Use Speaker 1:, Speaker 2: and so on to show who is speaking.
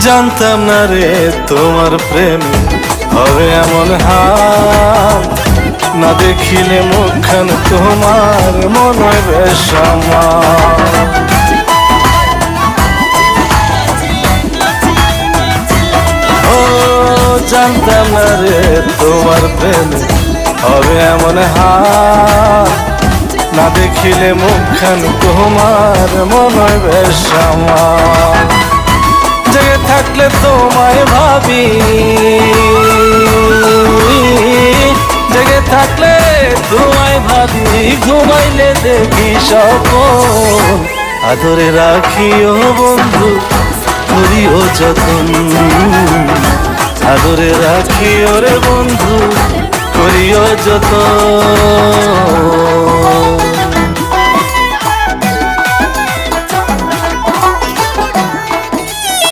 Speaker 1: জানতাম না রে তোমার প্রেম হবে এমন হাল, না দেখিলে মুখখান তোমার মনে হয় বেশ আমার। ও জানতাম না রে তোমার প্রেম হবে এমন হাল, না দেখিলে মুখখান তোমার মনে হয় বেশ আমার। জেগে থাকলে তোমায় ভাবি, জেগে থাকলে তোমায় ভাবি, ঘুমাইলে দেখি স্বপ্ন। আদরে রাখিও বন্ধু, করিও যতন, আদরে রাখিও রে বন্ধু, করিও যতন।